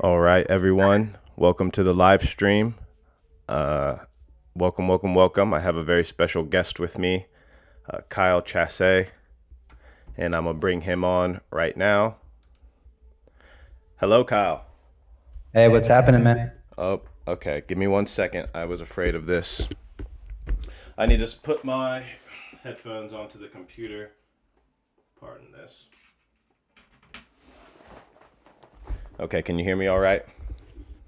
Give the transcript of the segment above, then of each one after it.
All right, everyone. Welcome to the live stream. Welcome. I have a very special guest with me, Kylse Chasse, and I'm going to bring him on right now. Hello, Kyle. Hey, what's happening, man? Oh, okay. Give me 1 second. I was afraid of this. I need to put my headphones onto the computer. Pardon this. Okay, can you hear me all right?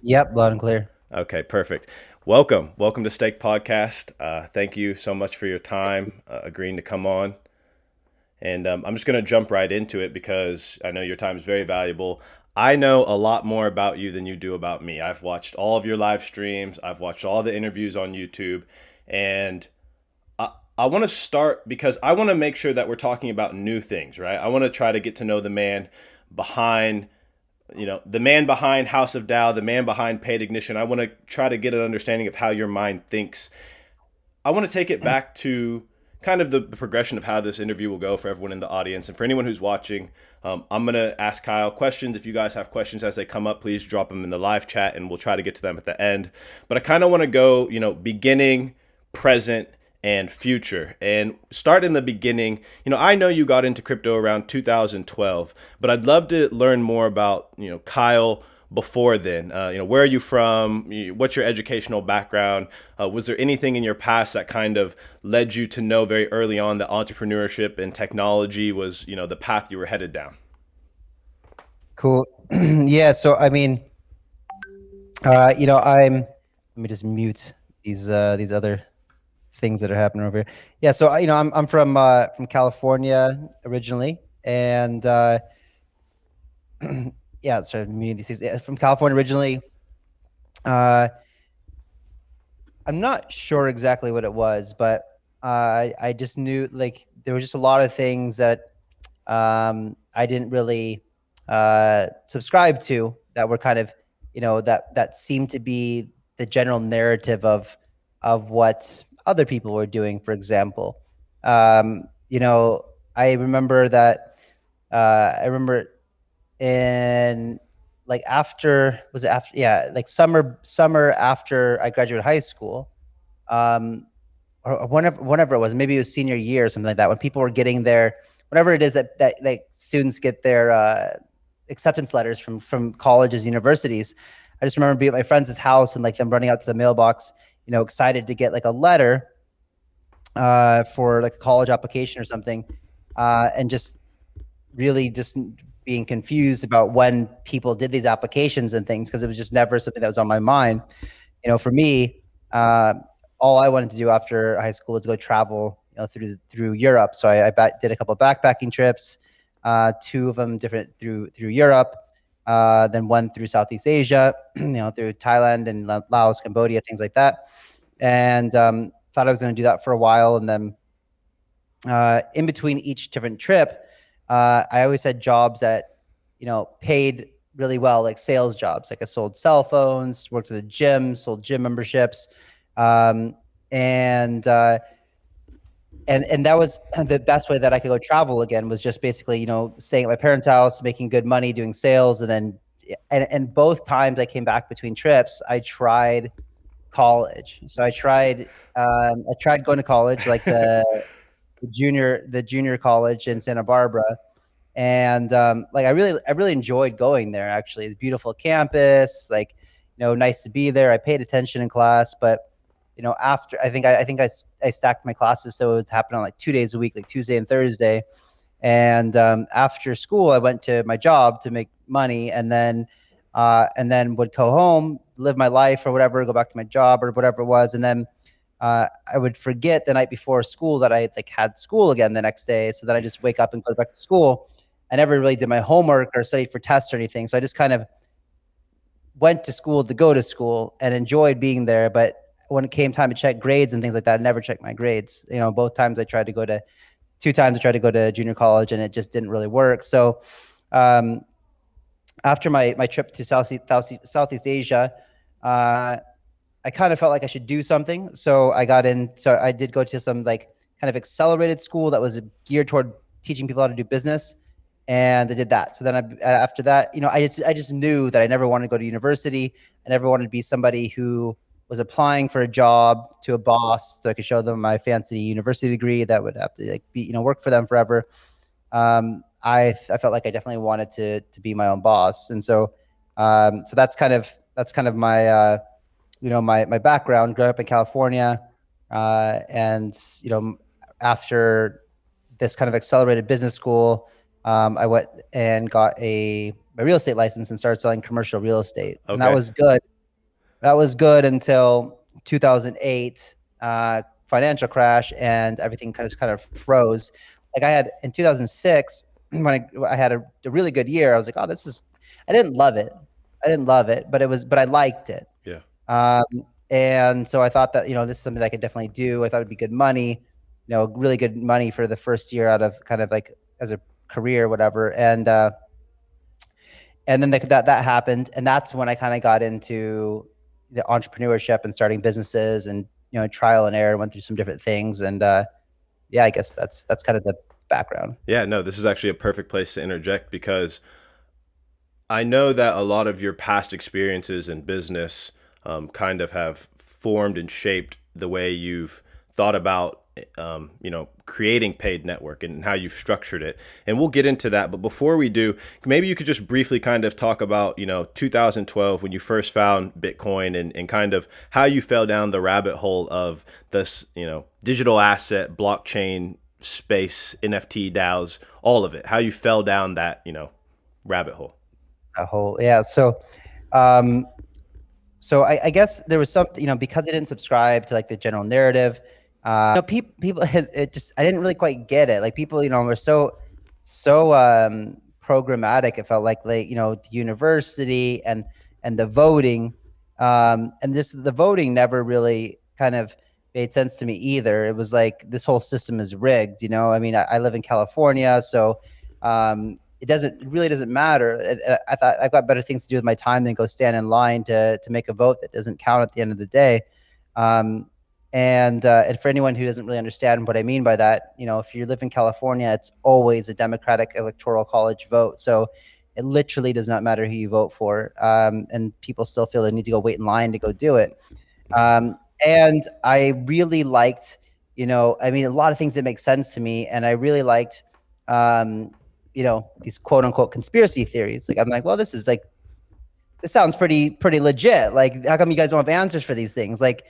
Yep, loud and clear. Okay, perfect. Welcome to Steak Podcast. Thank you so much for your time, agreeing to come on. And I'm just going to jump right into it because I know your time is very valuable. I know a lot more about you than you do about me. I've watched all of your live streams. I've watched all the interviews on YouTube. And I want to start because I want to make sure that we're talking about new things, right? I want to try to get to know the man behind the man behind House of Dow, the man behind Paid Ignition. I want to try to get an understanding of how your mind thinks. I want to take it back to kind of the progression of how this interview will go for everyone in the audience. And for anyone who's watching, I'm going to ask Kyle questions. If you guys have questions as they come up, please drop them in the live chat and we'll try to get to them at the end. But I kind of want to go, beginning, present, and future, and start in the beginning. I know you got into crypto around 2012, but I'd love to learn more about Kyle before then. Where are you from? What's your educational background? Was there anything in your past that kind of led you to know very early on that entrepreneurship and technology was the path you were headed down? Cool. Yeah, so I mean, let me just mute these other things that are happening over here. Yeah, so I'm from California originally, and yeah, sorry, I'm muting these things. Yeah, from California originally. I'm not sure exactly what it was, but I just knew like there was just a lot of things that I didn't really subscribe to that were kind of, that seemed to be the general narrative of what other people were doing. For example, I remember that I remember in like after was it after yeah like summer after I graduated high school, or whenever it was, maybe it was senior year or something like that, when people were getting their, whatever it is that like students get their acceptance letters from colleges, universities. I just remember being at my friend's house and like them running out to the mailbox, excited to get like a letter for like a college application or something, and just really just being confused about when people did these applications and things, because it was just never something that was on my mind. For me, all I wanted to do after high school was go travel, through Europe. So I did a couple of backpacking trips, two of them different through Europe, then one through Southeast Asia, through Thailand and Laos, Cambodia, things like that. And thought I was going to do that for a while. And then in between each different trip, I always had jobs that, paid really well, like sales jobs. Like I sold cell phones, worked at a gym, sold gym memberships. Um, and that was the best way that I could go travel again, was just basically, staying at my parents' house, making good money, doing sales. And then, and both times I came back between trips, I tried college. So I tried going to college, like the junior college in Santa Barbara. And like I really enjoyed going there. Actually, it's a beautiful campus, like, nice to be there. I paid attention in class, but after I stacked my classes, so it would happen on like 2 days a week, like Tuesday and Thursday. And after school, I went to my job to make money, and then would go home, live my life or whatever, go back to my job or whatever it was, and then I would forget the night before school that I like had school again the next day. So then I just wake up and go back to school. I never really did my homework or studied for tests or anything. So I just kind of went to school to go to school and enjoyed being there. But when it came time to check grades and things like that, I never checked my grades. Both times I tried to go to, 2 times I tried to go to junior college, and it just didn't really work. So after my trip to Southeast Asia, I kind of felt like I should do something. So I did go to some like kind of accelerated school that was geared toward teaching people how to do business, and I did that. So then after that, I just knew that I never wanted to go to university. I never wanted to be somebody who was applying for a job to a boss so I could show them my fancy university degree that would have to like be, work for them forever. I felt like I definitely wanted to be my own boss. And so that's kind of my, my background growing up in California. And, after this kind of accelerated business school, I went and got my real estate license and started selling commercial real estate. And that Okay. was good. That was good until 2008, financial crash, and everything kind of froze. Like I had in 2006, when I had a really good year, I was like, oh, I didn't love it. But I liked it. Yeah. Um, and so I thought that, this is something that I could definitely do. I thought it'd be good money, really good money for the first year out of kind of like as a career, whatever. And then that happened. And that's when I kind of got into the entrepreneurship and starting businesses and, trial and error, went through some different things. And, yeah, I guess that's kind of the background. Yeah, no, this is actually a perfect place to interject because I know that a lot of your past experiences in business kind of have formed and shaped the way you've thought about, creating paid network and how you've structured it. And we'll get into that. But before we do, maybe you could just briefly kind of talk about, 2012 when you first found Bitcoin and kind of how you fell down the rabbit hole of this, digital asset, blockchain space, NFT DAOs, all of it, how you fell down that, rabbit hole. Yeah. Um, so I guess there was something, because I didn't subscribe to like the general narrative, people, I didn't really quite get it. Like people, were so programmatic. It felt like, the university and the voting, and the voting never really kind of made sense to me either. It was like, this whole system is rigged, I mean, I live in California, so, it really doesn't matter. I thought I've got better things to do with my time than go stand in line to make a vote that doesn't count at the end of the day. And for anyone who doesn't really understand what I mean by that, if you live in California, it's always a Democratic Electoral College vote. So it literally does not matter who you vote for. And people still feel they need to go wait in line to go do it. And I really liked, I mean, a lot of things that make sense to me. And I really liked, these quote unquote conspiracy theories. Like, I'm like, well, this sounds pretty legit. Like, how come you guys don't have answers for these things? Like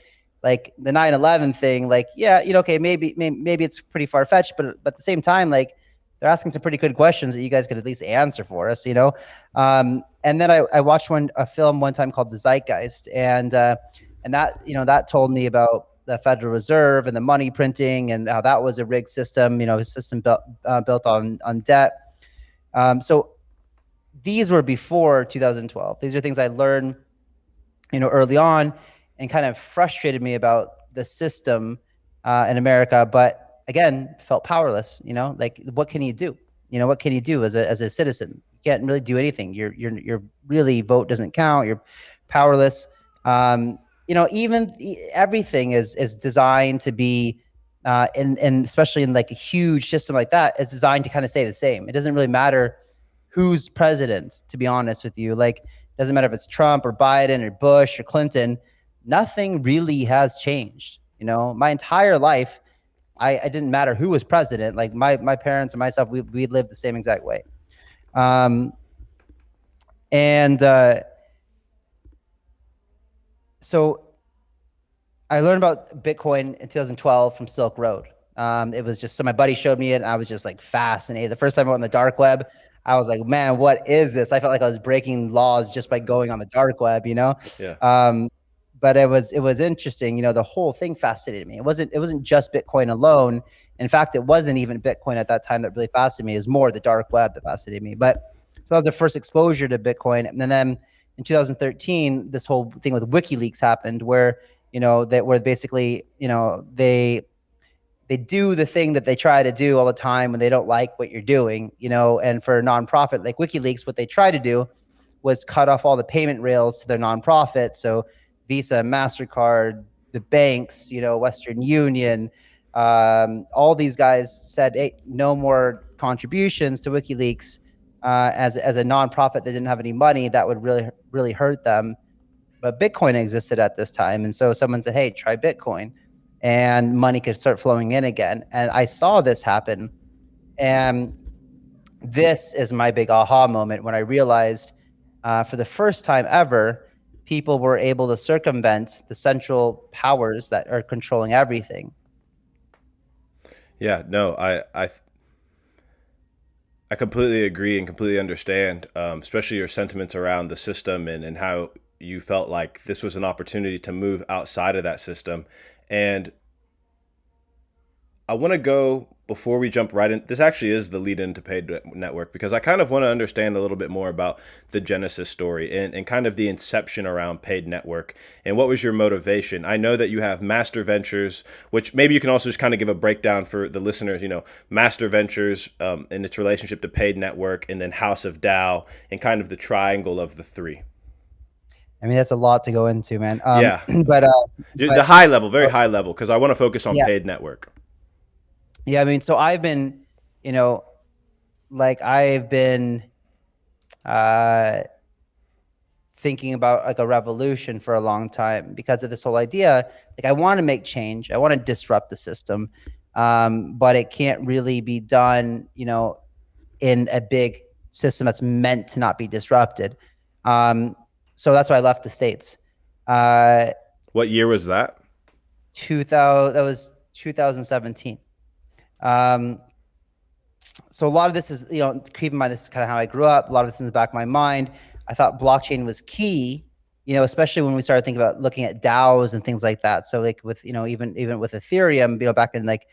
the 9/11 thing, like, yeah, okay, maybe it's pretty far fetched, but at the same time, like, they're asking some pretty good questions that you guys could at least answer for us, And then I watched a film one time called The Zeitgeist, and that, that told me about the Federal Reserve and the money printing and how that was a rigged system, a system built on debt. So these were before 2012. These are things I learned, early on, and kind of frustrated me about the system in America. But again, felt powerless. Like, what can you do? What can you do as a citizen? You can't really do anything. Your really vote doesn't count. You're powerless. Even everything is designed to be, and especially in like a huge system like that, it's designed to kind of stay the same. It doesn't really matter who's president, to be honest with you. Like, it doesn't matter if it's Trump or Biden or Bush or Clinton. Nothing really has changed. My entire life, I didn't matter who was president. Like my parents and myself, we lived the same exact way. So I learned about Bitcoin in 2012 from Silk Road. It was just, so my buddy showed me it and I was just like fascinated. The first time I went on the dark web, I was like, man, what is this? I felt like I was breaking laws just by going on the dark web, Yeah. But it was interesting. The whole thing fascinated me. It wasn't just Bitcoin alone. In fact, it wasn't even Bitcoin at that time that really fascinated me. It was more the dark web that fascinated me. But so that was the first exposure to Bitcoin. And then in 2013, this whole thing with WikiLeaks happened where, where basically, they do the thing that they try to do all the time when they don't like what you're doing, and for a nonprofit like WikiLeaks, what they try to do was cut off all the payment rails to their nonprofit. So Visa, MasterCard, the banks, Western Union, All these guys said, hey, no more contributions to WikiLeaks. As a nonprofit that didn't have any money, that would really hurt them. But Bitcoin existed at this time, and so someone said, hey, try Bitcoin, and money could start flowing in again. And I saw this happen, and this is my big aha moment when I realized, for the first time ever, people were able to circumvent the central powers that are controlling everything. Yeah, no, I completely agree and completely understand, especially your sentiments around the system and how you felt like this was an opportunity to move outside of that system. And I want to go before we jump right in. This actually is the lead into paid network because I kind of want to understand a little bit more about the genesis story and kind of the inception around paid network and what was your motivation. I know that you have Master Ventures, which maybe you can also just kind of give a breakdown for the listeners. Master Ventures and its relationship to paid network, and then House of Dow, and kind of the triangle of the three. I mean, that's a lot to go into, man. Yeah, but the high level, very high level, because I want to focus on yeah, paid network. yeah. I mean, so I've been, you know, like I've been uh, thinking about like a revolution for a long time because of this whole idea. Like, I want to make change. I want to disrupt the system, but it can't really be done, in a big system that's meant to not be disrupted. So that's why I left the States. What year was that? 2000, that was 2017. Um, so a lot of this is, keep in mind, this is kind of how I grew up. A lot of this is in the back of my mind. I thought blockchain was key, especially when we started thinking about looking at DAOs and things like that. So like with, even with Ethereum, back in like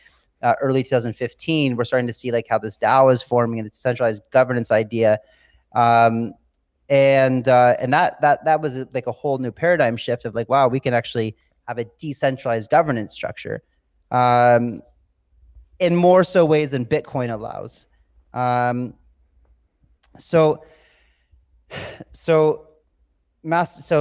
early 2015, we're starting to see like how this DAO is forming and the decentralized governance idea. And that was like a whole new paradigm shift of like, wow, we can actually have a decentralized governance structure. In more so ways than Bitcoin allows. So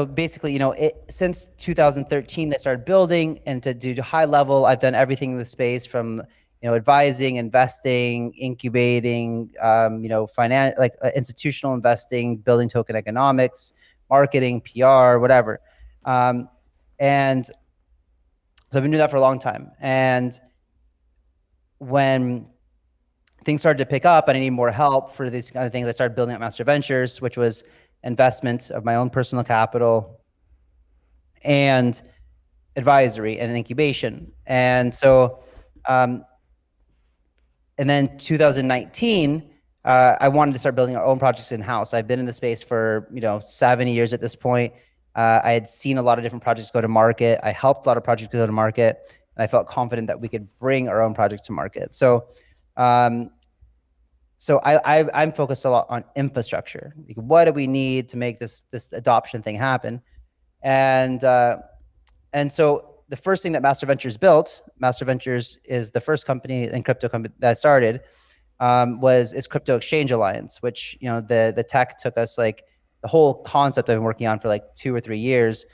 basically, since 2013, I started building, and to do high level, I've done everything in the space from, advising, investing, incubating, institutional investing, building token economics, marketing, PR, whatever. And so I've been doing that for a long time. And when things started to pick up and I need more help for these kind of things, I started building up Master Ventures, which was investment of my own personal capital and advisory and incubation. And so, and then 2019, I wanted to start building our own projects in-house. I've been in the space for, 7 years at this point. I had seen a lot of different projects go to market. I helped a lot of projects go to market, and I felt confident that we could bring our own project to market. So, I'm focused a lot on infrastructure. Like, what do we need to make this adoption thing happen? And so the first thing that Master Ventures built, Master Ventures is the first company in crypto company that I started, is Crypto Exchange Alliance, which, the tech took us, like, the whole concept I've been working on for like 2 or 3 years.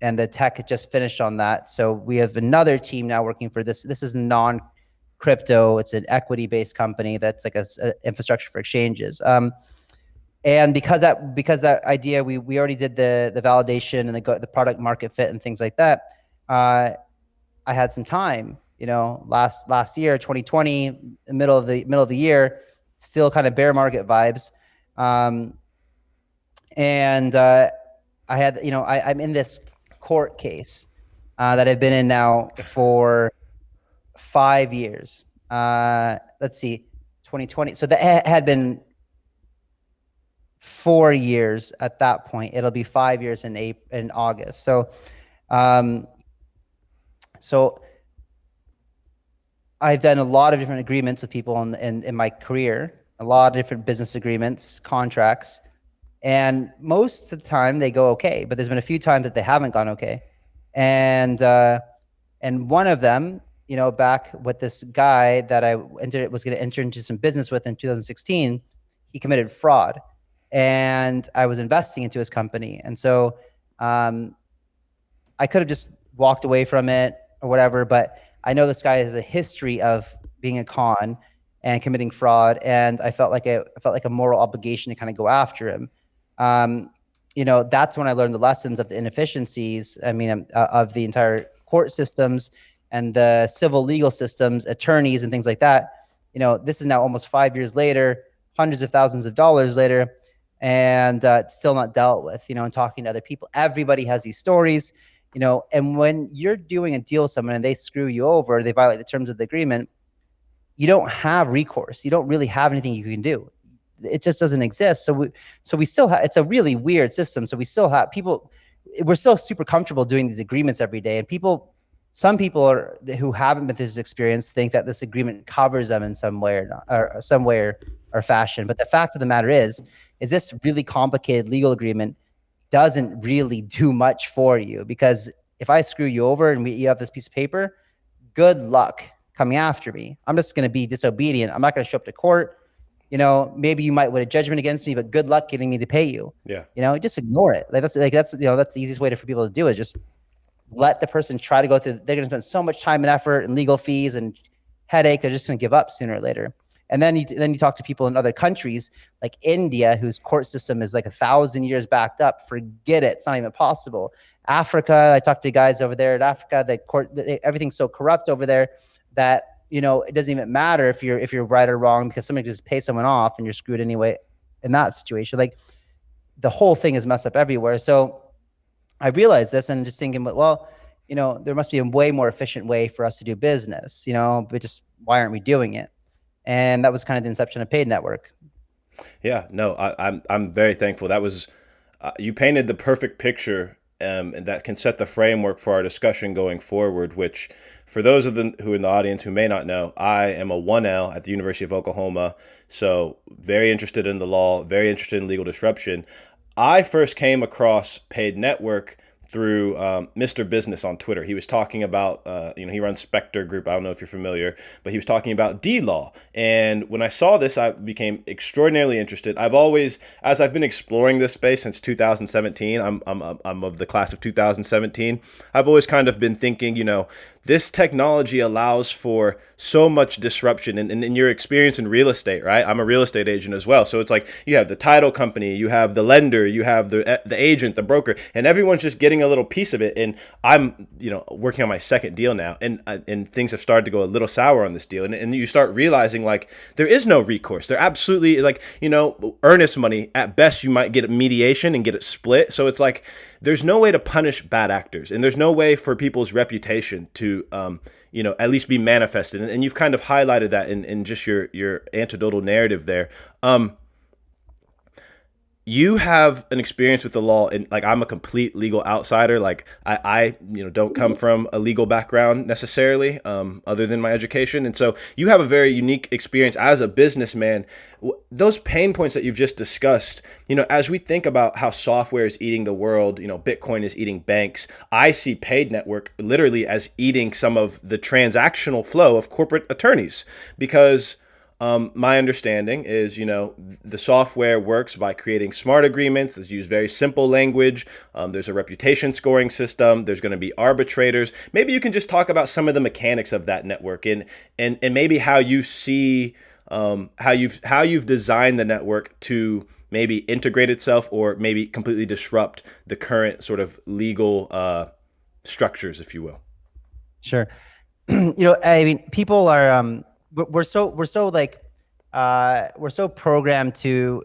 And the tech just finished on that. So we have another team now working for this. This is non-crypto. It's an equity-based company that's like a infrastructure for exchanges. And because that idea, we already did the validation and the product market fit and things like that. I had some time, last year, 2020, middle of the year, still kind of bear market vibes. I had, I'm in this court case that I've been in now for 5 years. Let's see, 2020. So that had been 4 years at that point. It'll be 5 years in August. So, so I've done a lot of different agreements with people in my career, a lot of different business agreements, contracts. And most of the time they go okay, but there's been a few times that they haven't gone okay. And one of them, back with this guy that I was going to enter into some business with in 2016, he committed fraud, and I was investing into his company. And so I could have just walked away from it or whatever, but I know this guy has a history of being a con and committing fraud, and I felt like a moral obligation to kind of go after him. Um, that's when I learned the lessons of the inefficiencies. I mean, of the entire court systems and the civil legal systems, attorneys and things like that. This is now almost 5 years later, hundreds of thousands of dollars later, and it's still not dealt with. And talking to other people, everybody has these stories. And when you're doing a deal with someone and they screw you over, they violate the terms of the agreement, you don't have recourse. You don't really have anything you can do. It just doesn't exist. So we still have, it's a really weird system. So we still have people, we're still super comfortable doing these agreements every day. And some people who haven't been through this experience think that this agreement covers them in some way or some way or fashion. But the fact of the matter is this really complicated legal agreement doesn't really do much for you, because if I screw you over and you have this piece of paper, good luck coming after me. I'm just going to be disobedient. I'm not going to show up to court. Maybe you might win a judgment against me, but good luck getting me to pay you. Yeah. Just ignore it. That's the easiest way for people to do it. Just let the person try to go through. They're going to spend so much time and effort and legal fees and headache. They're just going to give up sooner or later. And then you talk to people in other countries like India, whose court system is like 1,000 years backed up. Forget it. It's not even possible. Africa, I talked to guys over there in Africa, everything's so corrupt over there that, it doesn't even matter if you're right or wrong, because somebody just pays someone off and you're screwed anyway in that situation. Like, the whole thing is messed up everywhere. So I realized this and just thinking, well, there must be a way more efficient way for us to do business, but just why aren't we doing it? And that was kind of the inception of Paid Network. Yeah, no, I'm very thankful. That was you painted the perfect picture, and that can set the framework for our discussion going forward. Which, for those of who in the audience who may not know, I am a 1L at the University of Oklahoma, so very interested in the law, very interested in legal disruption. I first came across Paid Network through Mr. Business on Twitter. He was talking about, he runs Spectre Group. I don't know if you're familiar, but he was talking about D-Law. And when I saw this, I became extraordinarily interested. As I've been exploring this space since 2017, I'm of the class of 2017. I've always kind of been thinking, this technology allows for so much disruption. And in your experience in real estate, right? I'm a real estate agent as well. So it's like you have the title company, you have the lender, you have the agent, the broker, and everyone's just getting a little piece of it. And I'm, working on my second deal now, and things have started to go a little sour on this deal. And you start realizing, like, there is no recourse. There absolutely, like, earnest money. At best, you might get a mediation and get it split. So it's like, there's no way to punish bad actors, and there's no way for people's reputation to, at least be manifested. And you've kind of highlighted that in just your anecdotal narrative there. You have an experience with the law, and like, I'm a complete legal outsider. Like, I don't come from a legal background necessarily, other than my education. And so you have a very unique experience as a businessman. Those pain points that you've just discussed, as we think about how software is eating the world, Bitcoin is eating banks. I see Paid Network literally as eating some of the transactional flow of corporate attorneys, because my understanding is, the software works by creating smart agreements that use very simple language. There's a reputation scoring system. There's going to be arbitrators. Maybe you can just talk about some of the mechanics of that network, and maybe how you see how you've designed the network to maybe integrate itself, or maybe completely disrupt the current sort of legal structures, if you will. Sure. I mean, people are we're so programmed to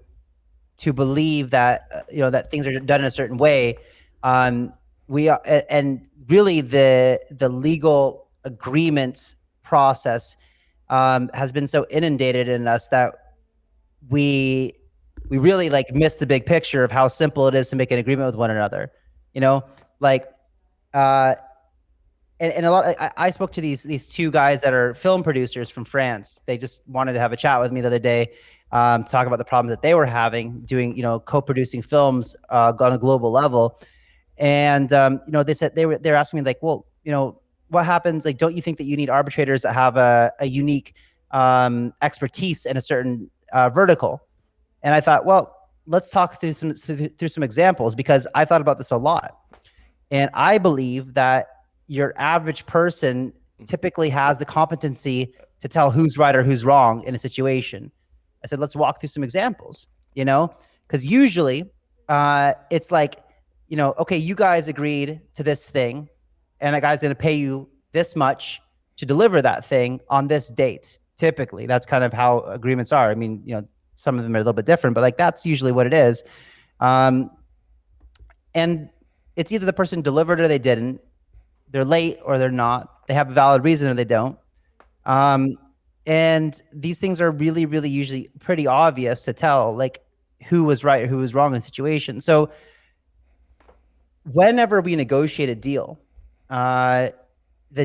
believe that that things are done in a certain way. We are, and really the legal agreement process has been so inundated in us that we really miss the big picture of how simple it is to make an agreement with one another. And a lot, I spoke to these two guys that are film producers from France. They just wanted to have a chat with me the other day, to talk about the problem that they were having doing, co-producing films on a global level. And they said they're asking me, like, well, what happens? Like, don't you think that you need arbitrators that have a unique expertise in a certain vertical? And I thought, well, let's talk through some examples, because I thought about this a lot, and I believe that your average person typically has the competency to tell who's right or who's wrong in a situation. I said, let's walk through some examples, because usually it's like, okay, you guys agreed to this thing, and that guy's going to pay you this much to deliver that thing on this date. Typically, that's kind of how agreements are. I mean, some of them are a little bit different, but like that's usually what it is. And it's either the person delivered or they didn't. They're late or they're not. They have a valid reason or they don't. And these things are really, really usually pretty obvious to tell, like who was right or who was wrong in the situation. So whenever we negotiate a deal, the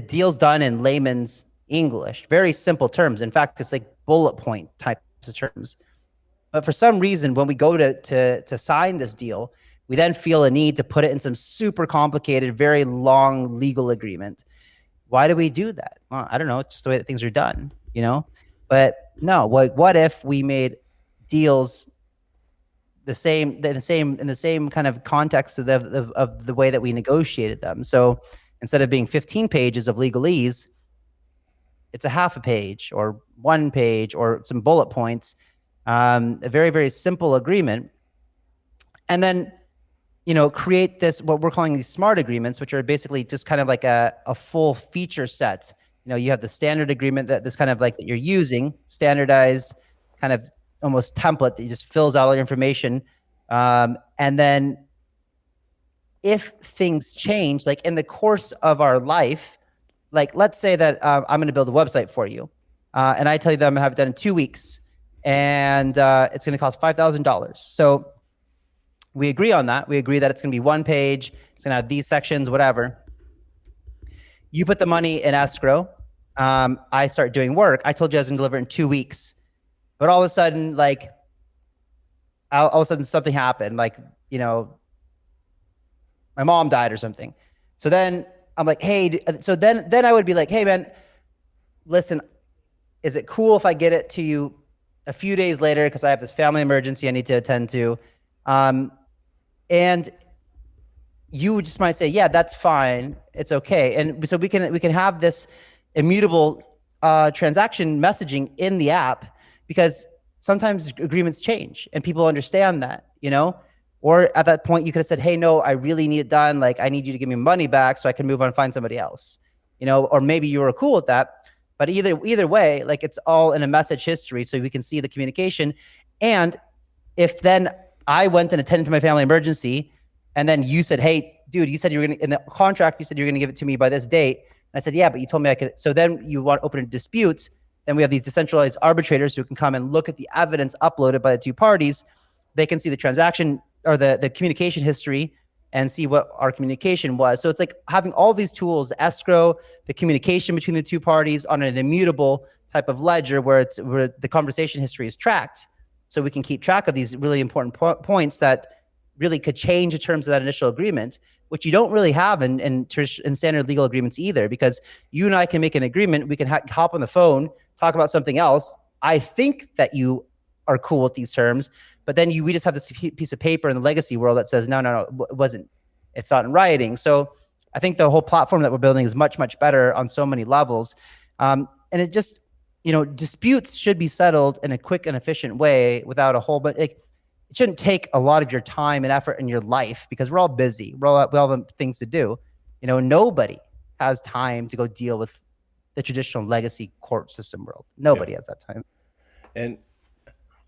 deal's done in layman's English, very simple terms. In fact, it's like bullet point types of terms. But for some reason, when we go to sign this deal, we then feel a need to put it in some super complicated, very long legal agreement. Why do we do that? Well, I don't know. It's just the way that things are done, But no, what if we made deals in the same kind of context of the way that we negotiated them? So instead of being 15 pages of legalese, it's a half a page or 1 page or some bullet points, a very, very simple agreement. And then, create this, what we're calling these smart agreements, which are basically just kind of like a full feature set. You have the standard agreement this kind of like that you're using, standardized kind of almost template that just fills out all your information. And then if things change, like in the course of our life, like let's say that I'm going to build a website for you, and I tell you that I'm going to have it done in 2 weeks, and it's going to cost $5,000. So we agree on that. We agree that it's going to be 1 page. It's going to have these sections, whatever. You put the money in escrow. I start doing work. I told you I was going to deliver in 2 weeks, but all of a sudden, like, all of a sudden something happened. Like, my mom died or something. So then I'm like, hey. So then I would be like, hey man, listen, is it cool if I get it to you a few days later because I have this family emergency I need to attend to? And you just might say, yeah, that's fine. It's okay. And so we can have this immutable transaction messaging in the app, because sometimes agreements change and people understand that, or at that point you could have said, hey, no, I really need it done. Like, I need you to give me money back so I can move on and find somebody else, or maybe you were cool with that. But either way, like, it's all in a message history so we can see the communication. And if then I went and attended to my family emergency, and then you said, hey, dude, you said you were going to, in the contract, you said you were going to give it to me by this date. And I said, yeah, but you told me I could. So then you want to open a dispute. Then we have these decentralized arbitrators who can come and look at the evidence uploaded by the two parties. They can see the transaction or the communication history and see what our communication was. So it's like having all these tools, the escrow, the communication between the two parties on an immutable type of ledger where the conversation history is tracked. So we can keep track of these really important points that really could change the terms of that initial agreement, which you don't really have in standard legal agreements either, because you and I can make an agreement. We can hop on the phone, talk about something else. I think that you are cool with these terms, but then we just have this piece of paper in the legacy world that says, no, it wasn't. It's not in writing. So I think the whole platform that we're building is much, much better on so many levels. And it just, disputes should be settled in a quick and efficient way without a whole, but it shouldn't take a lot of your time and effort in your life, because we're all busy. We all have things to do. Nobody has time to go deal with the traditional legacy court system world. Nobody has that time. And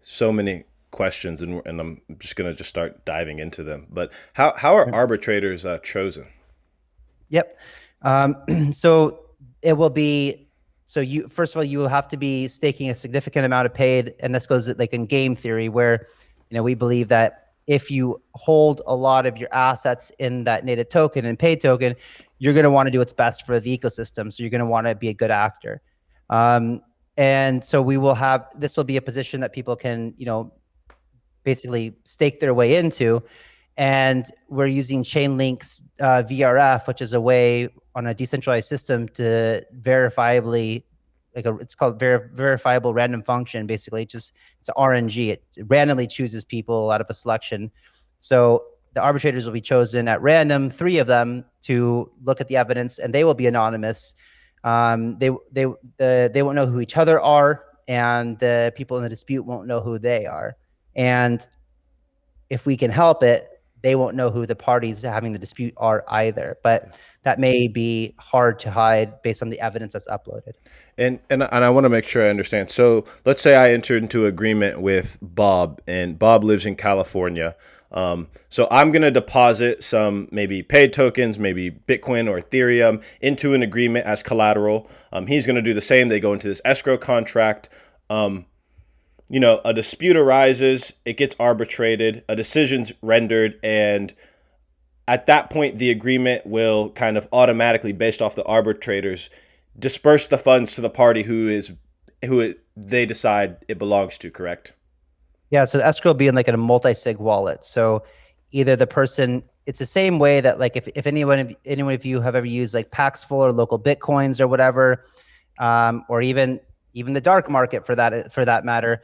so many questions, and I'm just going to start diving into them. But how are arbitrators chosen? Yep. So it will be, so first of all, you will have to be staking a significant amount of paid. And this goes like in game theory, where, we believe that if you hold a lot of your assets in that native token and paid token, you're going to want to do what's best for the ecosystem. So you're going to want to be a good actor. And so this will be a position that people can, basically stake their way into. And we're using Chainlink's VRF, which is a way on a decentralized system to verifiably, it's called verifiable random function. Basically, it's an RNG. It randomly chooses people out of a selection. So the arbitrators will be chosen at random, 3 of them, to look at the evidence, and they will be anonymous. They won't know who each other are, and the people in the dispute won't know who they are. And if we can help it, they won't know who the parties having the dispute are either. But that may be hard to hide based on the evidence that's uploaded. And I want to make sure I understand. So let's say I entered into agreement with Bob, and Bob lives in California. So I'm going to deposit some maybe paid tokens, maybe Bitcoin or Ethereum, into an agreement as collateral. He's going to do the same. They go into this escrow contract. A dispute arises, it gets arbitrated, a decision's rendered, and at that point, the agreement will kind of automatically, based off the arbitrators, disperse the funds to the party they decide it belongs to. Correct? Yeah, so escrow being like in a multi-sig wallet. So either the person, it's the same way that like if anyone of you have ever used like Paxful or local Bitcoins or whatever, or even the dark market for that matter,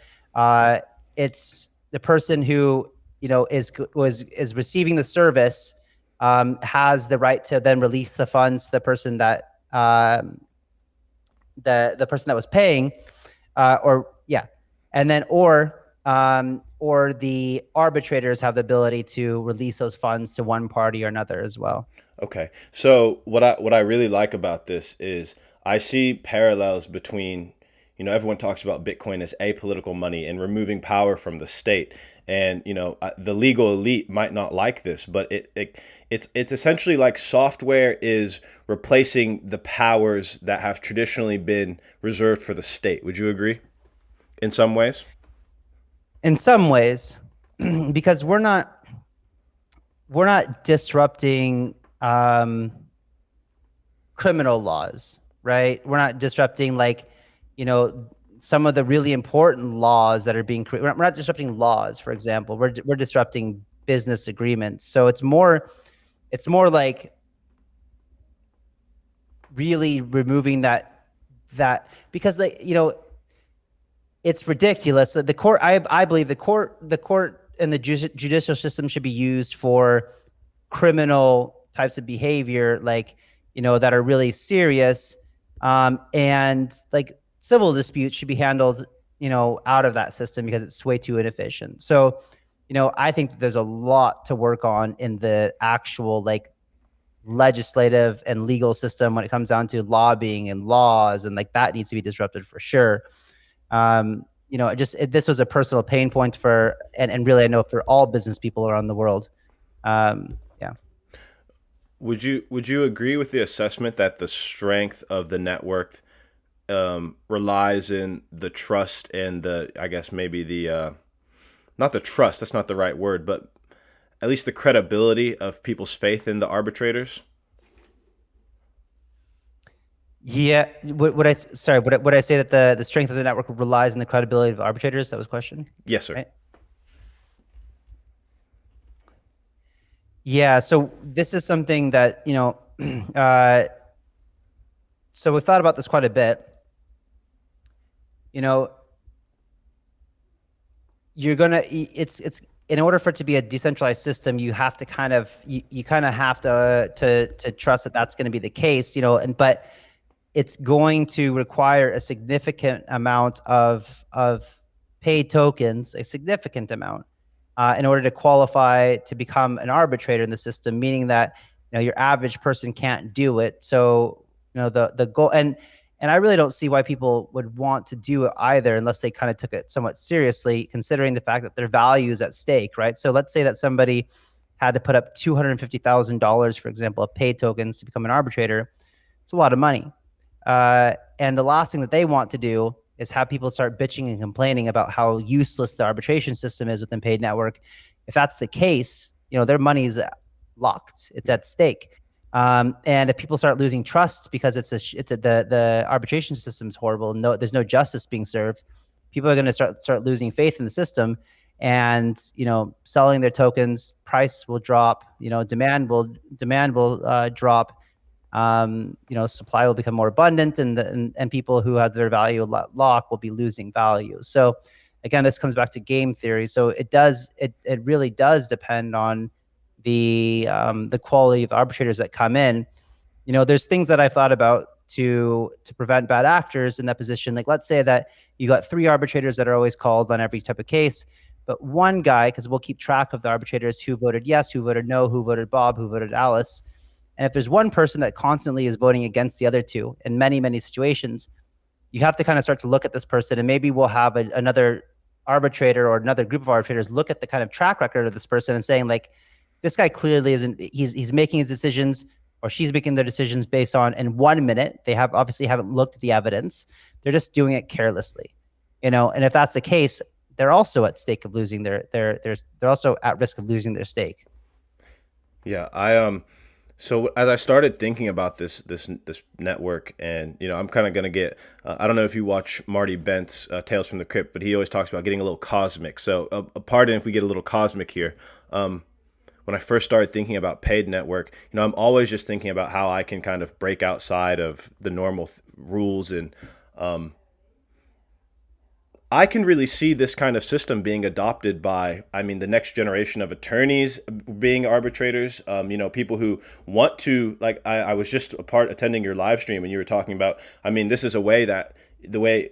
it's the person who is receiving the service has the right to then release the funds to the person that the person that was paying, and then or the arbitrators have the ability to release those funds to one party or another as well. Okay. So what I really like about this is I see parallels between, everyone talks about Bitcoin as apolitical money and removing power from the state. And, the legal elite might not like this, but it's essentially like software is replacing the powers that have traditionally been reserved for the state. Would you agree? In some ways? In some ways, because we're not disrupting criminal laws, right? We're not disrupting some of the really important laws that are being created. We're not disrupting laws, for example. We're disrupting business agreements. So it's more like really removing that because it's ridiculous that the court. I believe the court and the judicial system should be used for criminal types of behavior, that are really serious, and like civil disputes should be handled, out of that system because it's way too inefficient. So, I think that there's a lot to work on in the actual legislative and legal system when it comes down to lobbying and laws, and that needs to be disrupted for sure. This was a personal pain point and really I know for all business people around the world. Yeah. Would you agree with the assessment that the strength of the network relies in the trust and I guess maybe not the trust, that's not the right word, but at least the credibility of people's faith in the arbitrators? Yeah. Would I say that the strength of the network relies on the credibility of the arbitrators? That was the question? Yes, sir. Right? Yeah. So this is something that, so we've thought about this quite a bit. It's in order for it to be a decentralized system, you have to kind of have to trust that that's going to be the case, but it's going to require a significant amount of paid tokens, a significant amount, in order to qualify to become an arbitrator in the system, meaning that your average person can't do it. So the goal, and I really don't see why people would want to do it either, unless they kind of took it somewhat seriously, considering the fact that their value is at stake, right? So let's say that somebody had to put up $250,000, for example, of paid tokens to become an arbitrator. It's a lot of money. And the last thing that they want to do is have people start bitching and complaining about how useless the arbitration system is within paid network. If that's the case, their money is locked. It's at stake. And if people start losing trust because the arbitration system is horrible, there's no justice being served, people are going to start losing faith in the system, and selling their tokens. Price will drop. Demand will drop. Supply will become more abundant, and people who have their value locked will be losing value. So again, this comes back to game theory. So it really does depend on the quality of the arbitrators that come in. There's things that I've thought about to prevent bad actors in that position. Like, let's say that you got 3 arbitrators that are always called on every type of case, but one guy, because we'll keep track of the arbitrators who voted yes, who voted no, who voted Bob, who voted Alice. And if there's one person that constantly is voting against the other two in many, many situations, you have to kind of start to look at this person, and maybe we'll have another arbitrator or another group of arbitrators look at the kind of track record of this person and saying, like, this guy clearly isn't, he's making his decisions, or she's making their decisions based on, in 1 minute, they have obviously haven't looked at the evidence. They're just doing it carelessly, and if that's the case, they're also at stake of losing they're also at risk of losing their stake. Yeah, so as I started thinking about this network, and I'm kind of gonna get, I don't know if you watch Marty Bent's Tales from the Crypt, but he always talks about getting a little cosmic. So pardon if we get a little cosmic here. When I first started thinking about paid network, I'm always just thinking about how I can kind of break outside of the normal rules, and I can really see this kind of system being adopted by, I mean, the next generation of attorneys being arbitrators. People who want to, like, I was just attending your live stream, and you were talking about, I mean, this is a way that the way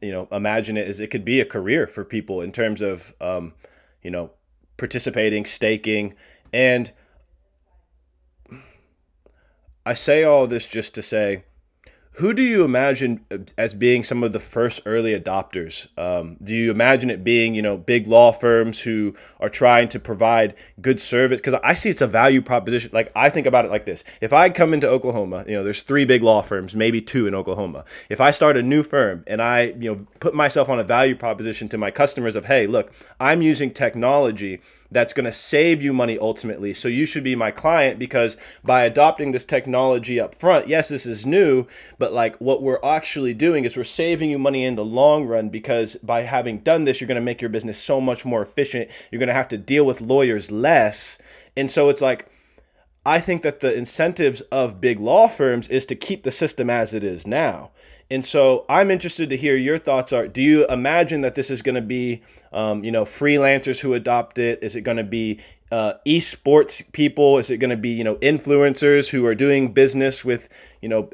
imagine it is it could be a career for people in terms of, participating, staking. And I say all this just to say, who do you imagine as being some of the first early adopters? Do you imagine it being, big law firms who are trying to provide good service? Because I see it's a value proposition. Like, I think about it like this. If I come into Oklahoma, there's 3 big law firms, maybe 2 in Oklahoma. If I start a new firm and I, put myself on a value proposition to my customers of, hey, look, I'm using technology that's going to save you money ultimately. So you should be my client, because by adopting this technology up front, yes, this is new, but like what we're actually doing is we're saving you money in the long run, because by having done this, you're going to make your business so much more efficient. You're going to have to deal with lawyers less. And so it's like, I think that the incentives of big law firms is to keep the system as it is now. And so I'm interested to hear your thoughts. Do you imagine that this is going to be, freelancers who adopt it? Is it going to be esports people? Is it going to be, influencers who are doing business with,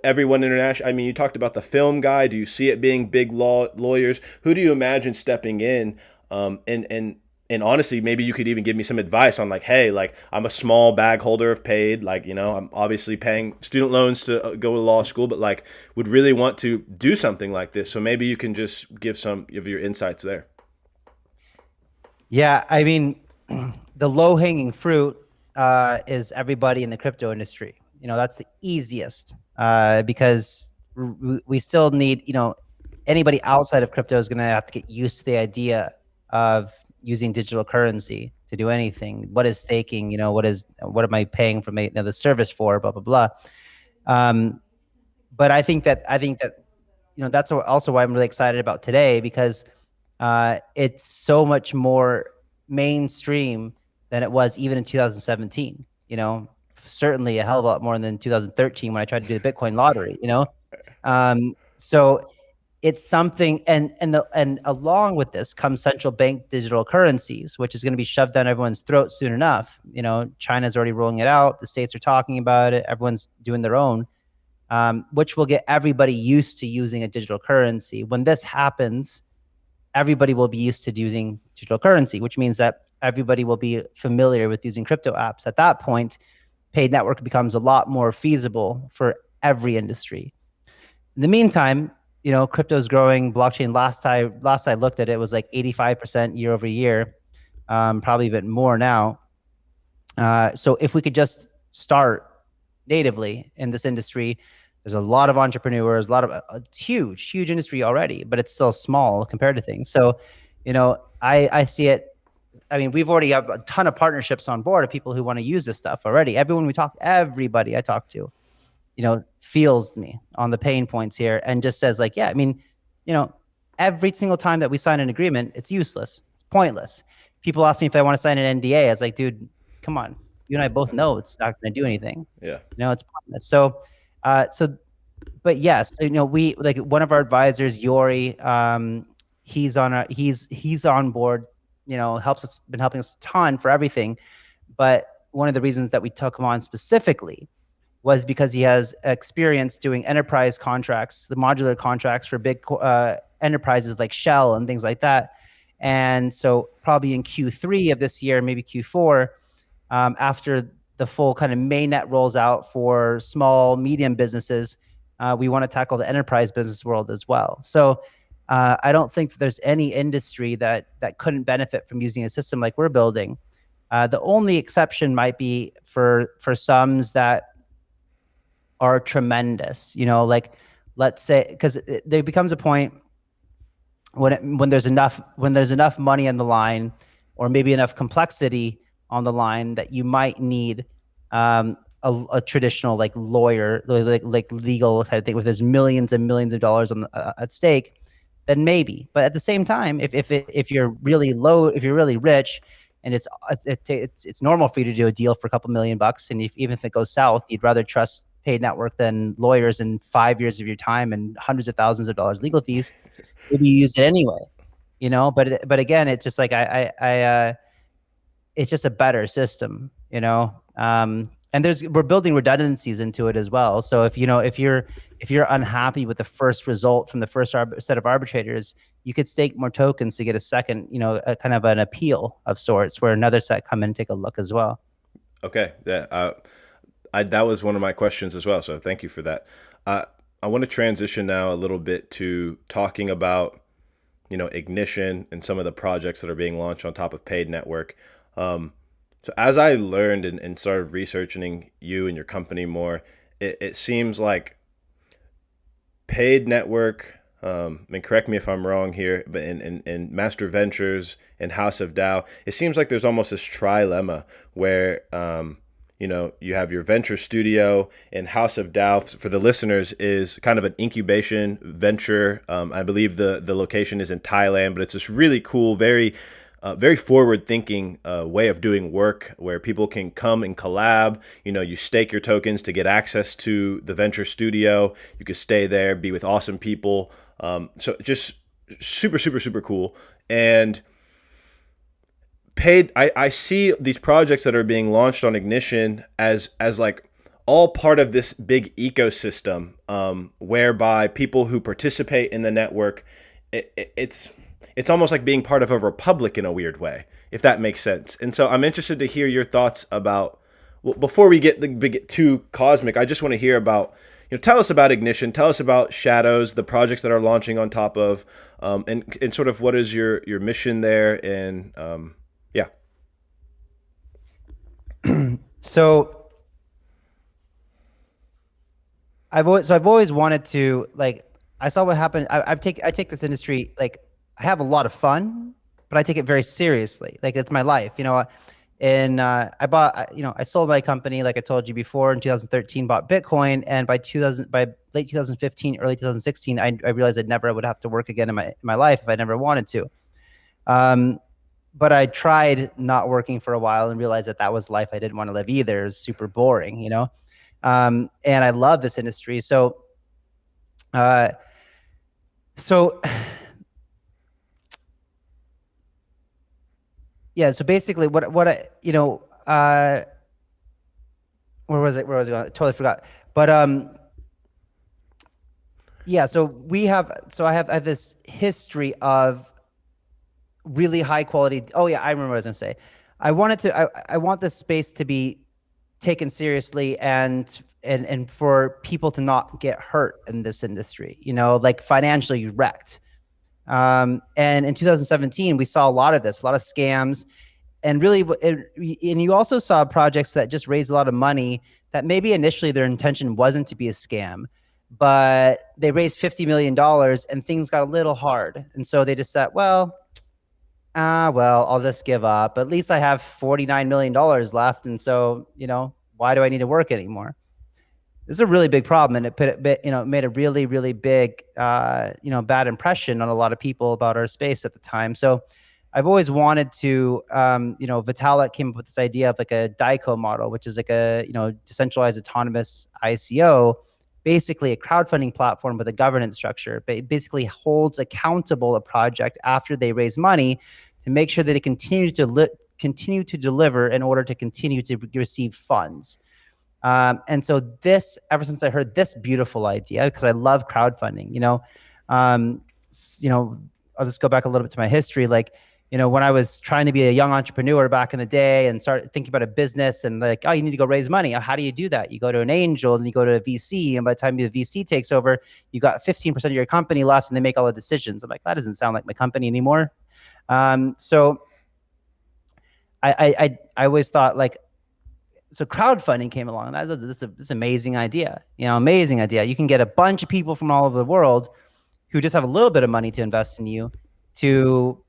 everyone international? I mean, you talked about the film guy. Do you see it being big lawyers? Who do you imagine stepping in? And honestly, maybe you could even give me some advice on, like, hey, like, I'm a small bag holder of paid, like, I'm obviously paying student loans to go to law school, but like would really want to do something like this. So maybe you can just give some of your insights there. Yeah, I mean, the low-hanging fruit is everybody in the crypto industry. That's the easiest, because we still need, anybody outside of crypto is going to have to get used to the idea of using digital currency to do anything. What is staking? What am I paying for the service for? Blah blah blah. But I think that that's also why I'm really excited about today, because it's so much more mainstream than it was even in 2017. Certainly a hell of a lot more than 2013 when I tried to do the Bitcoin lottery. So it's something, and along with this comes central bank digital currencies, which is going to be shoved down everyone's throat soon enough. China's already rolling it out. The states are talking about it. Everyone's doing their own, which will get everybody used to using a digital currency. When this happens, everybody will be used to using digital currency, which means that everybody will be familiar with using crypto apps. At that point, paid network becomes a lot more feasible for every industry. In the meantime, crypto is growing. Blockchain, last I looked at it, was like 85% year over year, probably even more now. So if we could just start natively in this industry, there's a lot of entrepreneurs, it's huge industry already, but it's still small compared to things. So, I see it. I mean, we've already have a ton of partnerships on board of people who want to use this stuff already. Everybody I talk to, feels me on the pain points here and just says, like, yeah, I mean, every single time that we sign an agreement, it's useless. It's pointless. People ask me if I want to sign an NDA. I was like, dude, come on. You and I both know it's not going to do anything. Yeah. It's pointless. So, but yes, we, like, one of our advisors, Yori, he's on board, been helping us a ton for everything. But one of the reasons that we took him on specifically was because he has experience doing enterprise contracts, the modular contracts for big enterprises like Shell and things like that. And so probably in Q3 of this year, maybe Q4, after the full kind of mainnet rolls out for small, medium businesses, we want to tackle the enterprise business world as well. So I don't think that there's any industry that couldn't benefit from using a system like we're building. The only exception might be for sums that are tremendous. Like let's say, because there becomes a point when there's enough money on the line, or maybe enough complexity on the line, that you might need a traditional like lawyer, like legal type thing, where there's millions and millions of dollars at stake. Then maybe. But at the same time, if you're really low, if you're really rich, and it's normal for you to do a deal for a couple $1,000,000, and even if it goes south, you'd rather trust paid network than lawyers and 5 years of your time and hundreds of thousands of dollars legal fees. Maybe you use it anyway, but again, it's just like it's just a better system, and we're building redundancies into it as well. So if you're unhappy with the first result from the first set of arbitrators, you could stake more tokens to get a second, a kind of an appeal of sorts, where another set come in and take a look as well. Okay, that that was one of my questions as well. So thank you for that. I want to transition now a little bit to talking about, Ignition and some of the projects that are being launched on top of Paid Network. So as I learned and started researching you and your company more, it seems like Paid Network, and correct me if I'm wrong here, but in Master Ventures and House of DAO, it seems like there's almost this trilemma where you have your venture studio, and House of DAO, for the listeners, is kind of an incubation venture. I believe the location is in Thailand, but it's this really cool, very forward-thinking way of doing work, where people can come and collab. You stake your tokens to get access to the venture studio. You could stay there, be with awesome people. So just super, super, super cool. And Paid, I see these projects that are being launched on Ignition as like all part of this big ecosystem, whereby people who participate in the network, it's almost like being part of a republic in a weird way, if that makes sense. And so I'm interested to hear your thoughts about, well, before we get too cosmic, I just want to hear about, tell us about Ignition, tell us about Shadows, the projects that are launching on top of, and sort of what is your mission there, and yeah. So I've always wanted to, like, I saw what happened. I take this industry, like, I have a lot of fun, but I take it very seriously. Like, it's my life, And I sold my company, like I told you before, in 2013, bought Bitcoin, and by late 2015, early 2016, I realized I would have to work again in my life if I never wanted to. But I tried not working for a while and realized that was life I didn't want to live either. It was super boring, and I love this industry. So yeah, so basically what I, where was I going? I totally forgot. But yeah, so I have this history of really high quality. Oh yeah, I remember what I was gonna say. I want this space to be taken seriously, and for people to not get hurt in this industry, like financially wrecked. And in 2017, we saw a lot of this, a lot of scams, and really, and you also saw projects that just raised a lot of money that maybe initially their intention wasn't to be a scam, but they raised $50 million and things got a little hard. And so they just said, well, I'll just give up. At least I have $49 million left. And so, why do I need to work anymore? This is a really big problem. And it made a really, really big, bad impression on a lot of people about our space at the time. So I've always wanted to, Vitalik came up with this idea of like a DICO model, which is like a, decentralized autonomous ICO, basically a crowdfunding platform with a governance structure. But it basically holds accountable a project after they raise money to make sure that it continue to deliver in order to continue to receive funds. And so this, ever since I heard this beautiful idea, because I love crowdfunding, um, I'll just go back a little bit to my history. Like, when I was trying to be a young entrepreneur back in the day and start thinking about a business and like, oh, you need to go raise money. How do you do that? You go to an angel and you go to a VC. And by the time the VC takes over, you got 15% of your company left and they make all the decisions. I'm like, that doesn't sound like my company anymore. So I always thought like, so crowdfunding came along. That's an amazing idea. Amazing idea. You can get a bunch of people from all over the world who just have a little bit of money to invest in you, to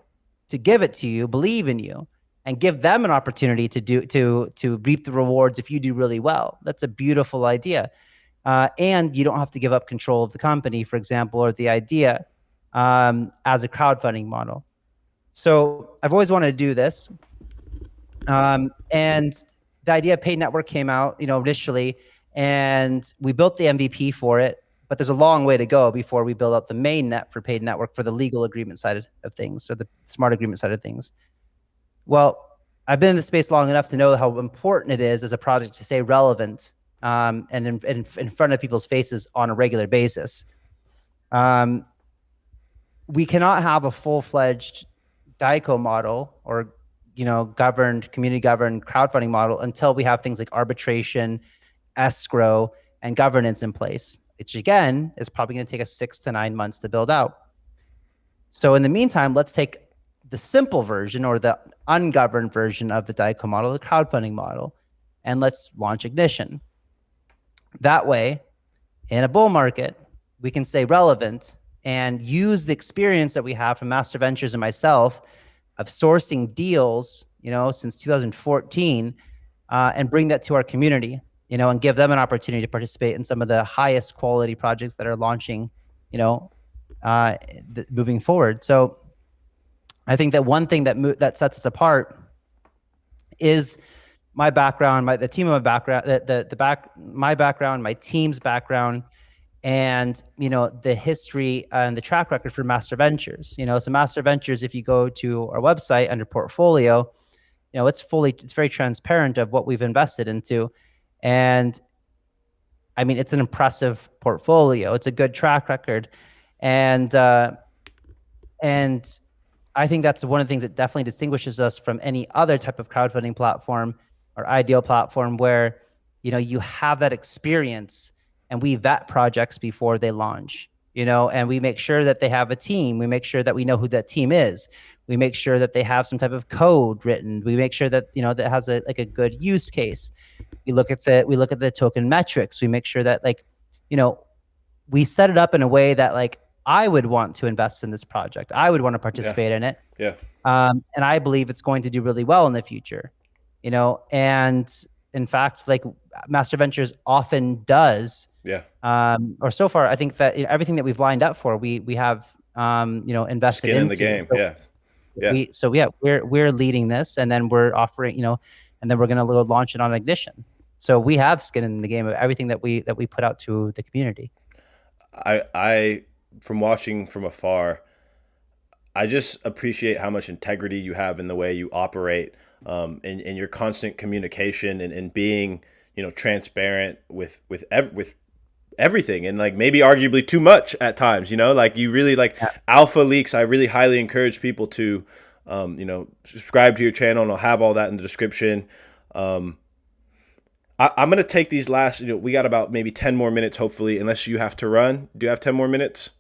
give it to you, believe in you, and give them an opportunity to reap the rewards if you do really well. That's a beautiful idea. And you don't have to give up control of the company, for example, or the idea as a crowdfunding model. So I've always wanted to do this. And the idea of paid network came out, initially, and we built the MVP for it. But there's a long way to go before we build out the main net for paid network for the legal agreement side of things, or the smart agreement side of things. Well, I've been in the space long enough to know how important it is as a project to stay relevant and in front of people's faces on a regular basis. We cannot have a full-fledged DICO model or community governed crowdfunding model until we have things like arbitration, escrow, and governance in place, which again is probably going to take us 6 to 9 months to build out. So in the meantime, let's take the simple version or the ungoverned version of the DICO model, the crowdfunding model, and let's launch Ignition. That way, in a bull market, we can stay relevant and use the experience that we have from Master Ventures and myself of sourcing deals, since 2014, and bring that to our community, and give them an opportunity to participate in some of the highest quality projects that are launching, moving forward. So I think that one thing that sets us apart is my background, my background, my team's background, and the history and the track record for Master Ventures. So Master Ventures, if you go to our website under portfolio, it's very transparent of what we've invested into, and I mean it's an impressive portfolio. It's a good track record, and I think that's one of the things that definitely distinguishes us from any other type of crowdfunding platform or ideal platform where you have that experience. And we vet projects before they launch, and we make sure that they have a team. We make sure that we know who that team is. We make sure that they have some type of code written. We make sure that, that has a good use case. We look at the token metrics. We make sure that we set it up in a way that I would want to invest in this project. I would want to participate in it. Yeah. And I believe it's going to do really well in the future, and in fact, Master Ventures often does. Yeah. Or so far, I think that everything that we've lined up for, we have invested Skin in into the game. So, yeah. We're leading this, and then we're offering, and then we're going to launch it on Ignition. So we have skin in the game of everything that we put out to the community. I from watching from afar, I just appreciate how much integrity you have in the way you operate, in your constant communication and being, transparent with everything, and maybe arguably too much at times, you really alpha leaks. I really highly encourage people to, subscribe to your channel, and I'll have all that in the description. I'm going to take these last, we got about maybe 10 more minutes, hopefully, unless you have to run. Do you have 10 more minutes?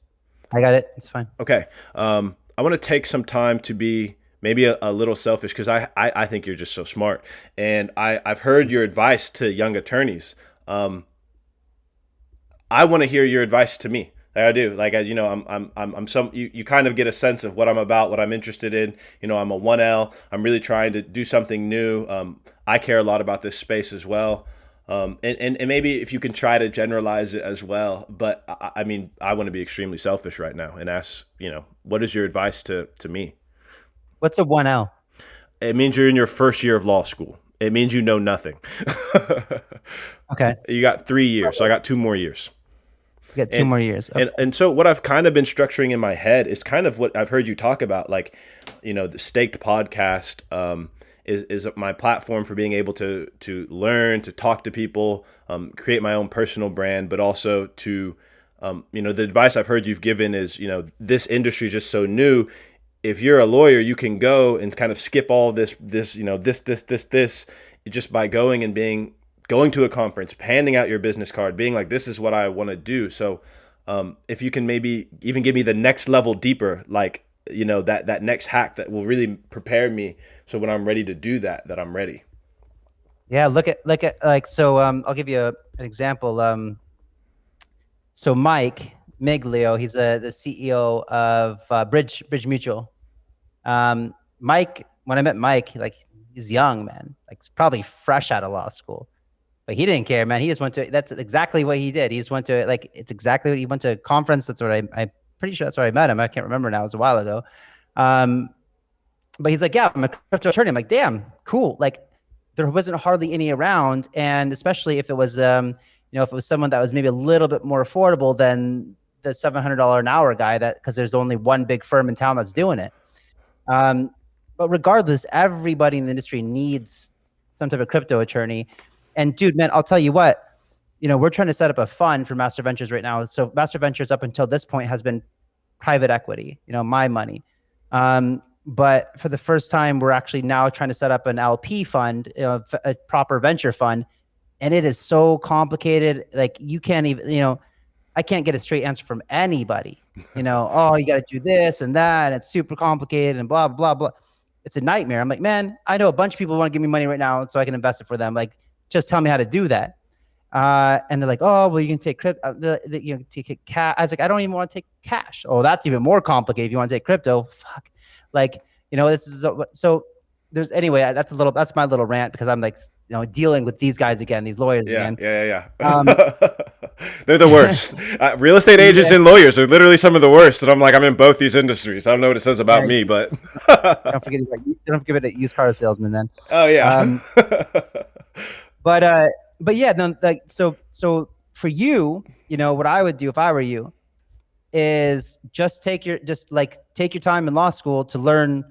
I got it. It's fine. Okay. I want to take some time to be maybe a little selfish, because I think you're just so smart. And I've heard your advice to young attorneys. I want to hear your advice to me. I do. You kind of get a sense of what I'm about, what I'm interested in. I'm a 1L. I'm really trying to do something new. I care a lot about this space as well. And maybe if you can try to generalize it as well. But I mean, I want to be extremely selfish right now and ask, what is your advice to me? What's a 1L? It means you're in your first year of law school. It means you know nothing. Okay. You got 3 years, so I got 2 more years. You got 2 more years. Okay. And so what I've kind of been structuring in my head is kind of what I've heard you talk about, the Staked podcast, is my platform for being able to learn, to talk to people, create my own personal brand, but also to the advice I've heard you've given is, this industry is just so new. If you're a lawyer, you can go and kind of skip all this, just by going to a conference, handing out your business card, being like, this is what I want to do. So if you can maybe even give me the next level deeper, like, that next hack that will really prepare me. So when I'm ready to do that I'm ready. Yeah. Look at like, so, I'll give you an example. So Mike Migleo, he's the CEO of Bridge Mutual. Mike, when I met Mike, like, he's young, man, like probably fresh out of law school, but he didn't care, man. He just went to, that's exactly what he did. He just went to, like, it's exactly what he went to a conference. That's what I'm pretty sure that's where I met him. I can't remember now. It was a while ago. But he's like, yeah, I'm a crypto attorney. I'm like, damn, cool. Like, there wasn't hardly any around. And especially if it was, if it was someone that was maybe a little bit more affordable than the $700 an hour guy, because there's only one big firm in town that's doing it. But regardless, everybody in the industry needs some type of crypto attorney. And dude, man, I'll tell you what, we're trying to set up a fund for Master Ventures right now. So Master Ventures up until this point has been private equity, my money. But for the first time, we're actually now trying to set up an LP fund, a proper venture fund. And it is so complicated. Like, you can't even, I can't get a straight answer from anybody. Oh, you got to do this and that, and it's super complicated and blah, blah, blah. It's a nightmare. I'm like, man, I know a bunch of people want to give me money right now so I can invest it for them. Like, just tell me how to do that. And they're like, oh, well, you can take crypto, take cash. I was like, I don't even want to take cash. Oh, that's even more complicated. If you want to take crypto, fuck. Like, this is so there's, anyway, that's my little rant, because I'm like, dealing with these guys again, these lawyers again. Yeah. They're the worst. Real estate agents and lawyers are literally some of the worst. And I'm like, I'm in both these industries. I don't know what it says about me, but don't forget a used car salesman then. Oh yeah. But yeah, no, like, so for you, what I would do if I were you is just take your time in law school to learn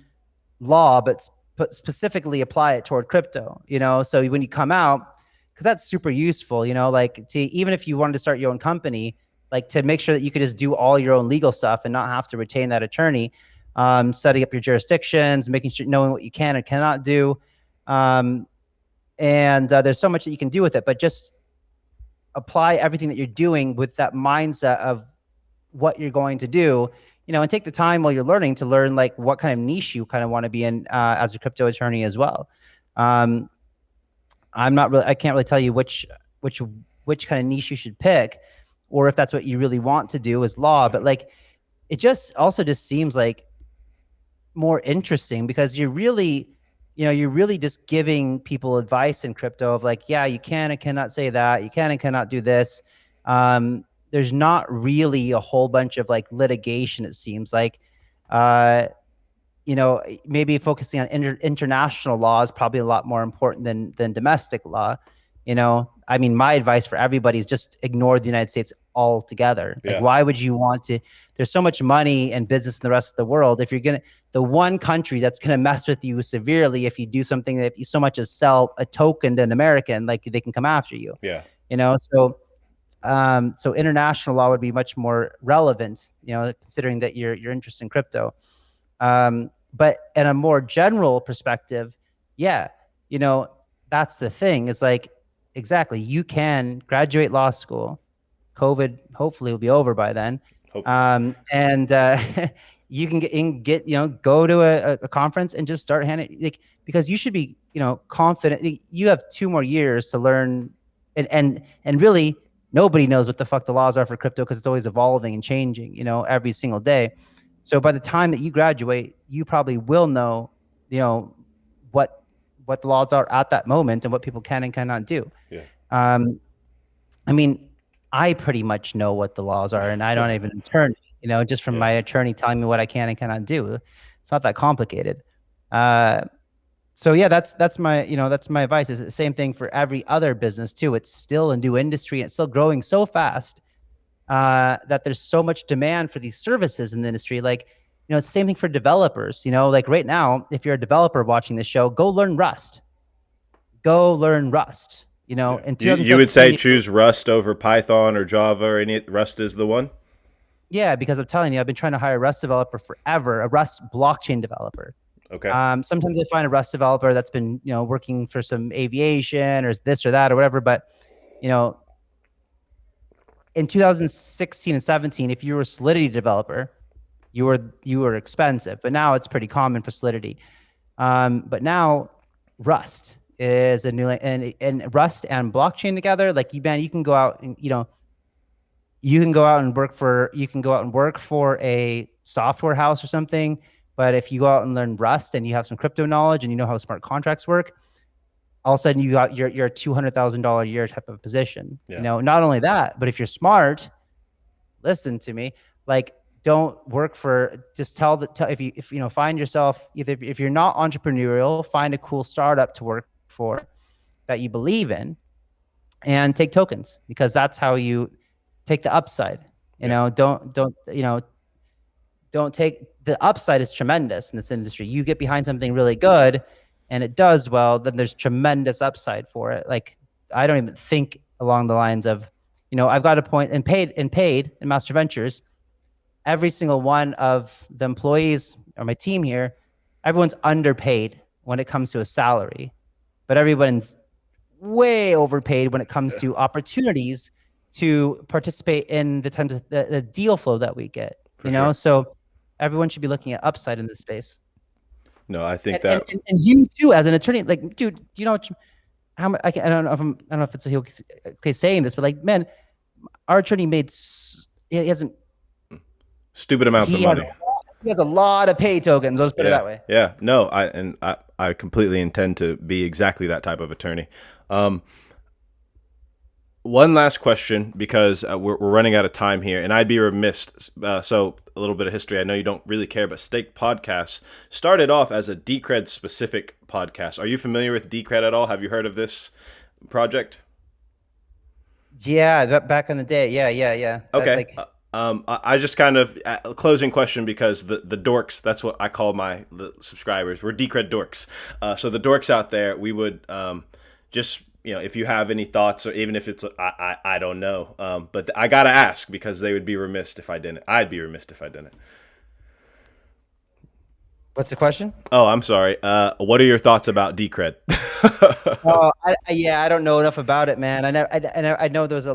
law, but specifically apply it toward crypto, so when you come out, because that's super useful, like, to, even if you wanted to start your own company, like, to make sure that you could just do all your own legal stuff and not have to retain that attorney, setting up your jurisdictions, making sure, knowing what you can and cannot do. And there's so much that you can do with it, but just apply everything that you're doing with that mindset of what you're going to do, and take the time while you're learning to learn, like, what kind of niche you kind of want to be in as a crypto attorney as well. I can't really tell you which kind of niche you should pick, or if that's what you really want to do as law, but like, it just seems like more interesting, because you're really just giving people advice in crypto of like, yeah, you can and cannot say that, you can and cannot do this. There's not really a whole bunch of like litigation. It seems like, maybe focusing on international law is probably a lot more important than domestic law. I mean, my advice for everybody is just ignore the United States altogether. Yeah. Like, why would you want to? There's so much money and business in the rest of the world. If you're the one country that's gonna mess with you severely if you do something that, if you so much as sell a token to an American, like, they can come after you. Yeah. So international law would be much more relevant, considering that you're interested in crypto. But in a more general perspective, yeah, that's the thing. It's like, exactly, you can graduate law school. COVID hopefully will be over by then. And you can get go to a conference and just start handing, like, because you should be confident. You have 2 more years to learn, and really nobody knows what the fuck the laws are for crypto, because it's always evolving and changing, every single day. So by the time that you graduate, you probably will know, what the laws are at that moment and what people can and cannot do. Yeah. I mean, I pretty much know what the laws are, and I don't even attorney, just from my attorney telling me what I can and cannot do. It's not that complicated. So yeah, that's my advice. Is the same thing for every other business too. It's still a new industry, and it's still growing so fast that there's so much demand for these services in the industry. Like, It's the same thing for developers. Like right now, if you're a developer watching this show, go learn Rust. Go learn Rust. Yeah. In You would say 2017, choose Rust over Python or Java or any Rust is the one? yeah, because I'm telling you, I've been trying to hire a Rust developer forever, a Rust blockchain developer. Okay. Sometimes I find a Rust developer that's been, working for some aviation or this or that or whatever. But, you know, in 2016 and 17, if you were a Solidity developer, you were expensive. But now it's pretty common for Solidity. But now Rust is a new, and Rust and blockchain together, like you can go out and, you can go out and work for a software house or something. But if you go out and learn Rust and you have some crypto knowledge and you know how smart contracts work, all of a sudden you got your $200,000 a year type of position. Yeah. Not only that, but if you're smart, listen to me, like don't work for, just tell if you find yourself, either if you're not entrepreneurial, find a cool startup to work for that you believe in and take tokens, because that's how you take the upside. Don't take the upside is tremendous in this industry. You get behind something really good and it does well, then there's tremendous upside for it. Like I don't even think along the lines of, I've got a point and paid in Master Ventures. Every single one of the employees or my team here, everyone's underpaid when it comes to a salary, but everyone's way overpaid when it comes to opportunities to participate in the types of the deal flow that we get. Sure. So everyone should be looking at upside in this space. No, I think and you too, as an attorney, like, dude, how much? I don't know if it's okay saying this, but like, man, our attorney made he hasn't stupid amounts of money. He has a lot of pay tokens. Let's put it that way. Yeah. No, I completely intend to be exactly that type of attorney. One last question, because we're running out of time here, and I'd be remiss. So a little bit of history. I know you don't really care, but Stake Podcasts started off as a Decred specific podcast. Are you familiar with Decred at all? Have you heard of this project? Yeah, back in the day. Yeah. Okay. I just kind of closing question, because the dorks, that's what I call the subscribers. We're Decred dorks. So the dorks out there, we would just, if you have any thoughts, or even if it's I don't know, but I gotta ask, because they would be remiss if I didn't. I'd be remiss if I didn't. What's the question? Oh, I'm sorry. What are your thoughts about Decred? I don't know enough about it, man. I know there's a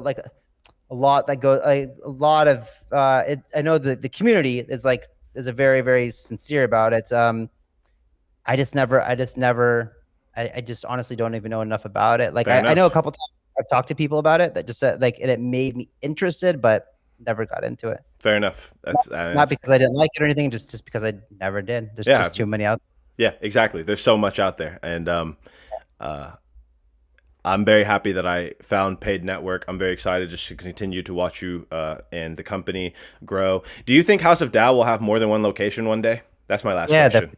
lot that goes, a lot of it. I know the community is a very, very sincere about it. I just honestly don't even know enough about it. Like I know a couple times I've talked to people about it that just said and it made me interested, but never got into it. Fair enough. That's not because I didn't like it or anything, just because I never did. There's just too many out there. Yeah, exactly. There's so much out there. And I'm very happy that I found Paid Network. I'm very excited just to continue to watch you and the company grow. Do you think House of DAO will have more than one location one day? That's my last question.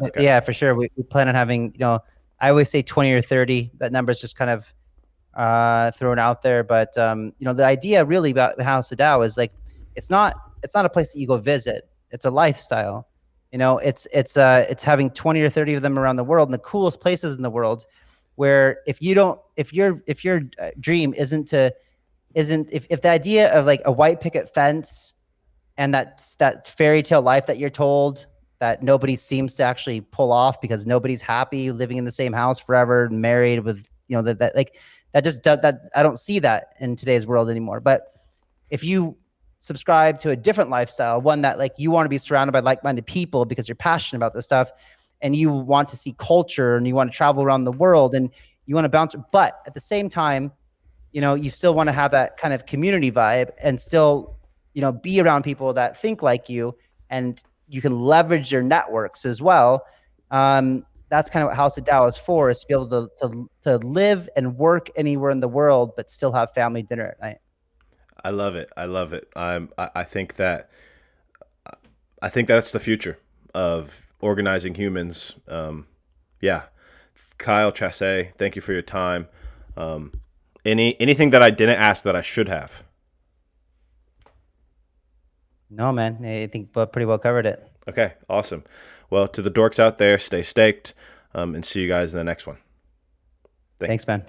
Okay. Yeah, for sure. We plan on having, I always say 20 or 30. That number is just kind of thrown out there. But, the idea really about House of DAO is it's not a place that you go visit. It's a lifestyle. It's having 20 or 30 of them around the world, in the coolest places in the world, where if your dream isn't if the idea of a white picket fence and that fairy tale life that you're told that nobody seems to actually pull off, because nobody's happy living in the same house forever, married with, that I don't see that in today's world anymore. But if you subscribe to a different lifestyle, one that you want to be surrounded by like-minded people because you're passionate about this stuff, and you want to see culture, and you want to travel around the world, and you want to bounce, but at the same time, you still want to have that kind of community vibe, and still, be around people that think like you, and you can leverage your networks as well. That's kind of what House of DAO is for, is to be able to live and work anywhere in the world, but still have family dinner at night. I love it. I think that's the future of organizing humans. Kyle Chasse, thank you for your time. Anything that I didn't ask that I should have? No, man. I think pretty well covered it. Okay, awesome. Well, to the dorks out there, stay staked, and see you guys in the next one. Thank you. Thanks, man.